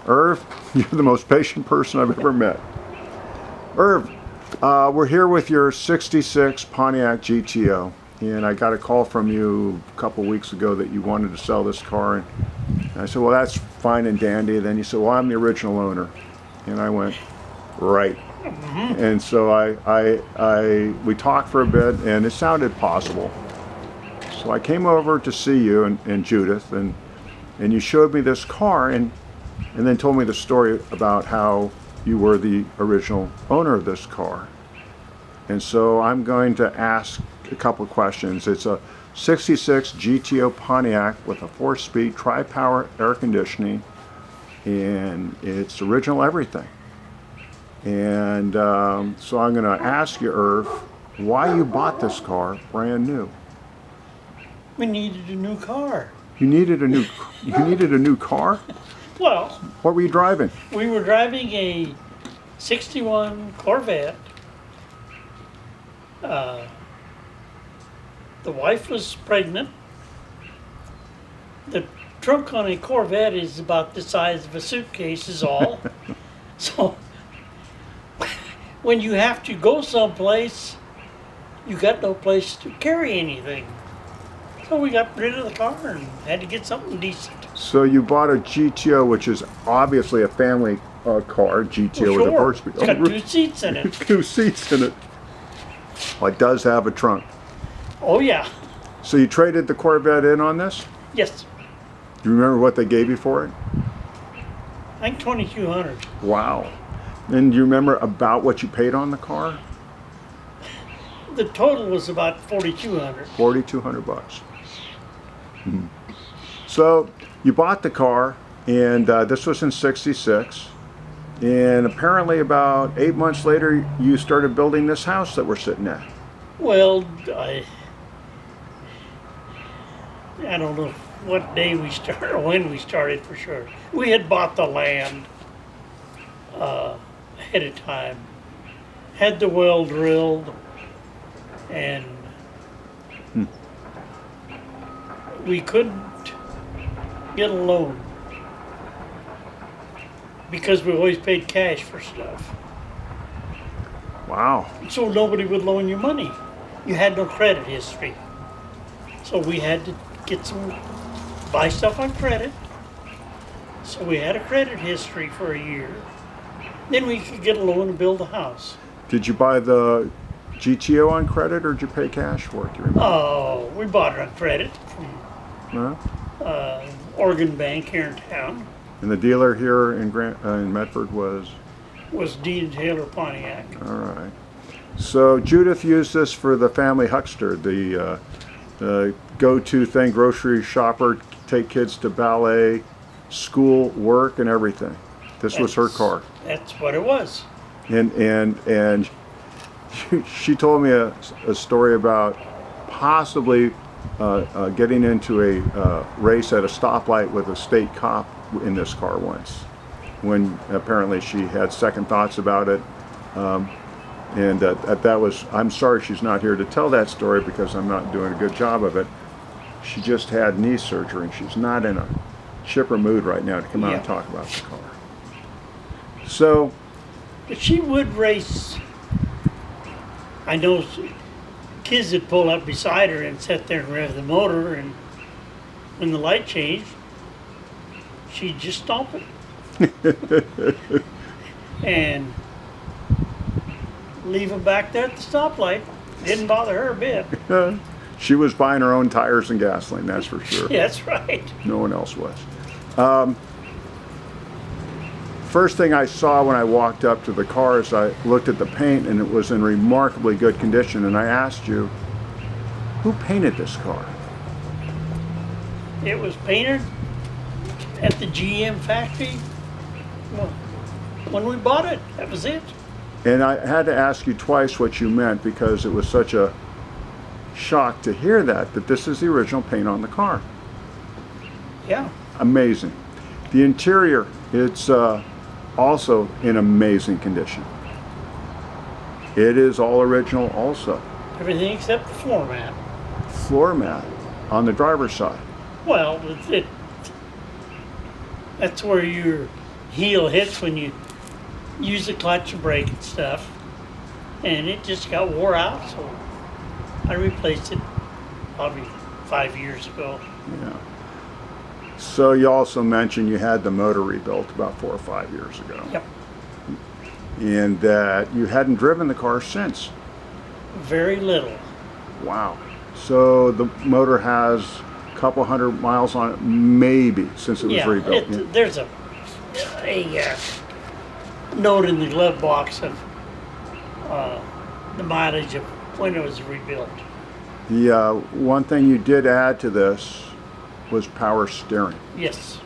Irv, you're the most patient person I've ever met. Irv, we're here with your 66 Pontiac GTO, and I got a call from you a couple weeks ago that you wanted to sell this car, and I said, well, that's fine and dandy. Then you said, well, I'm the original owner. And I went, right. And so we talked for a bit, and it sounded possible. So I came over to see you and Judith, and you showed me this car, and then told me the story about how you were the original owner of this car. And so I'm going to ask a couple of questions. It's a 66 GTO Pontiac with a 4-speed tri-power air conditioning, and it's original everything. And so I'm going to ask you, Irv, why you bought this car brand new. We needed a new car. You needed a new car? Well, what were you driving? We were driving a 61 Corvette. The wife was pregnant. The trunk on a Corvette is about the size of a suitcase is all. So when you have to go someplace, you got no place to carry anything. So we got rid of the car and had to get something decent. So you bought a GTO, which is obviously a family car, GTO with a 4-speed. It's got 2 seats in it. 2 seats in it. Well, it does have a trunk. Oh yeah. So you traded the Corvette in on this? Yes. Do you remember what they gave you for it? I think $2,200. Wow. And do you remember about what you paid on the car? The total was about $4,200. $4,200. So you bought the car, and this was in '66, and apparently about 8 months later you started building this house that we're sitting at. Well, I don't know what day we started or when we started for sure. We had bought the land ahead of time, had the well drilled, and we couldn't get a loan because we always paid cash for stuff. Wow. So nobody would loan you money. You had no credit history. So we had to buy stuff on credit. So we had a credit history for a year. Then we could get a loan and build a house. Did you buy the GTO on credit, or did you pay cash for it? Do you remember? Oh, we bought it on credit from Huh? Oregon Bank here in town. And the dealer here in Medford was? Was Dean Taylor Pontiac. All right. So Judith used this for the family huckster, the go-to thing, grocery shopper, take kids to ballet, school, work, and everything. This was her car. That's what it was. And she told me a story about possibly getting into a race at a stoplight with a state cop in this car once, when apparently she had second thoughts about it. And that was, I'm sorry she's not here to tell that story because I'm not doing a good job of it. She just had knee surgery and she's not in a chipper mood right now to come out and talk about the car. So, but she would race. I know kids would pull up beside her and sit there and rev the motor, and when the light changed, she'd just stomp it. And leave them back there at the stoplight. Didn't bother her a bit. She was buying her own tires and gasoline, that's for sure. Yeah, that's right. No one else was. First thing I saw when I walked up to the car is I looked at the paint, and it was in remarkably good condition, and I asked you, who painted this car? It was painted at the GM factory. Well, when we bought it, that was it. And I had to ask you twice what you meant, because it was such a shock to hear that this is the original paint on the car. Yeah. Amazing. The interior, it's also in amazing condition. It is all original also. Everything except the floor mat. Floor mat on the driver's side. Well, that's where your heel hits when you use the clutch and brake and stuff. And it just got wore out, so I replaced it probably 5 years ago. Yeah. So you also mentioned you had the motor rebuilt about 4 or 5 years ago. Yep. And that you hadn't driven the car since. Very little. Wow. So the motor has a couple hundred miles on it, maybe, since it was rebuilt. There's a note in the glove box of the mileage of when it was rebuilt. The one thing you did add to this was power steering. Yes.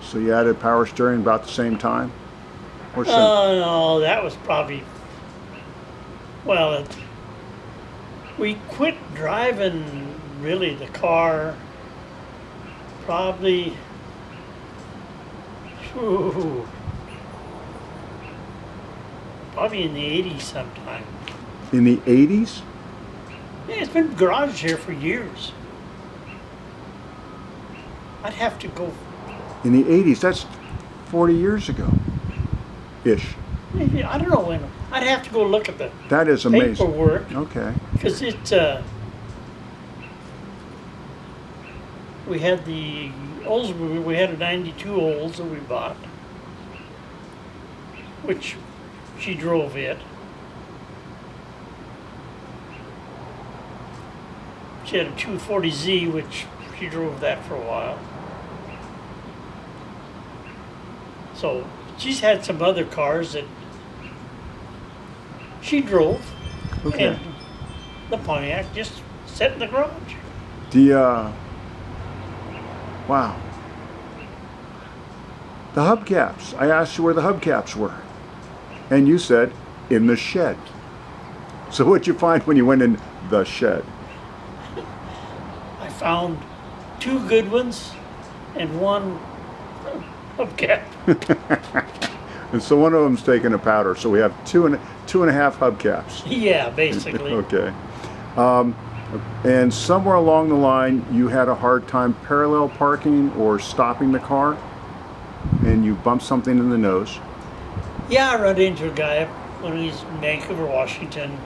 So you added power steering about the same time? Or No, that was probably, well, we quit driving really the car probably, probably in the 80s sometime. in the 80s? Yeah, it's been garage here for years. I'd have to go, In the 80s, that's 40 years ago. Ish. maybe, I don't know when. I'd have to go look at the That is amazing. paperwork, Okay. because we had the Oldsmobile, we had a 92 Olds that we bought, which she drove it. She had a 240Z, which she drove that for a while. So she's had some other cars that she drove, Okay. and the Pontiac just sat in the garage. Wow. The hubcaps. I asked you where the hubcaps were. And you said, in the shed. So what'd you find when you went in the shed? I found 2 good ones and 1 hubcap. And so one of them's taking a powder. So we have two and a half hubcaps. Yeah, basically. Okay. And somewhere along the line, you had a hard time parallel parking or stopping the car, and you bumped something in the nose. Yeah, I ran into a guy when he was in Vancouver, Washington,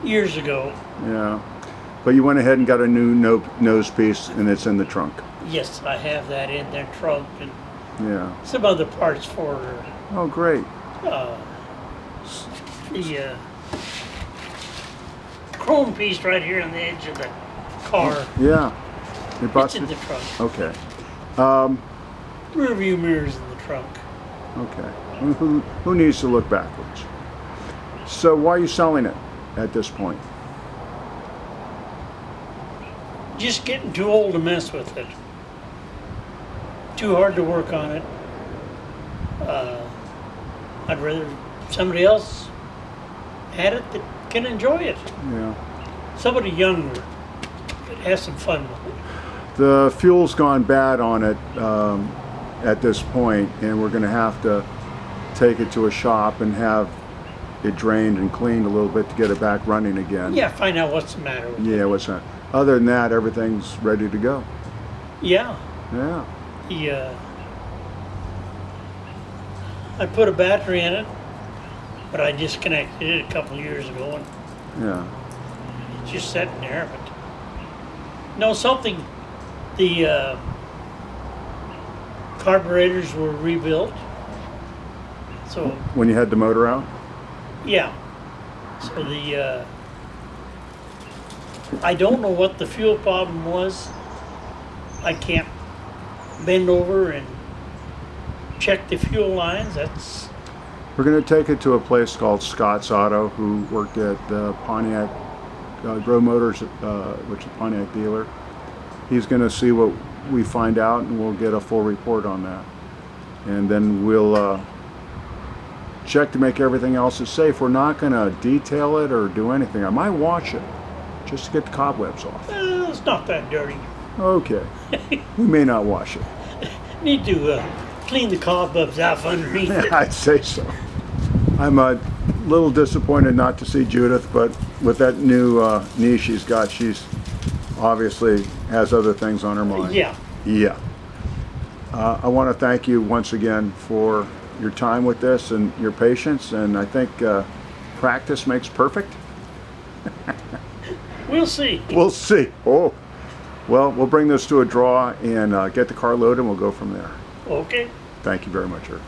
years ago. Yeah. But you went ahead and got a new nose piece, and it's in the trunk. Yes, I have that in their trunk and Yeah. some other parts for her. Oh, great. The chrome piece right here on the edge of the car. Yeah. You It's busted. in the trunk. Okay. Rear view mirrors in the trunk. Okay. Who needs to look backwards? So why are you selling it at this point? Just getting too old to mess with it. Too hard to work on it. I'd rather somebody else had it that can enjoy it. Yeah. Somebody younger that has some fun with it. The fuel's gone bad on it at this point, and we're going to have to take it to a shop and have it drained and cleaned a little bit to get it back running again. Yeah, find out what's the matter with it. Yeah, what's that? Other than that, everything's ready to go. Yeah. Yeah. I put a battery in it, but I disconnected it a couple of years ago and Yeah. it's just sitting there. But no, something. The carburetors were rebuilt, so When you had the motor out? yeah. So I don't know what the fuel problem was. I can't bend over and check the fuel lines. We're going to take it to a place called Scott's Auto, who worked at Pontiac Grow Motors, which is a Pontiac dealer. He's going to see what we find out, and we'll get a full report on that. And then we'll check to make everything else is safe. We're not going to detail it or do anything. I might wash it just to get the cobwebs off. It's not that dirty. Okay. We may not wash it. Need to clean the cobwebs out from underneath it. I'd say so. I'm a little disappointed not to see Judith, but with that new knee she's got, she's obviously has other things on her mind. Yeah. Yeah. I want to thank you once again for your time with this and your patience, and I think practice makes perfect. We'll see. We'll see. Oh, well, we'll bring this to a draw and get the car loaded and we'll go from there. Okay. Thank you very much, Irv.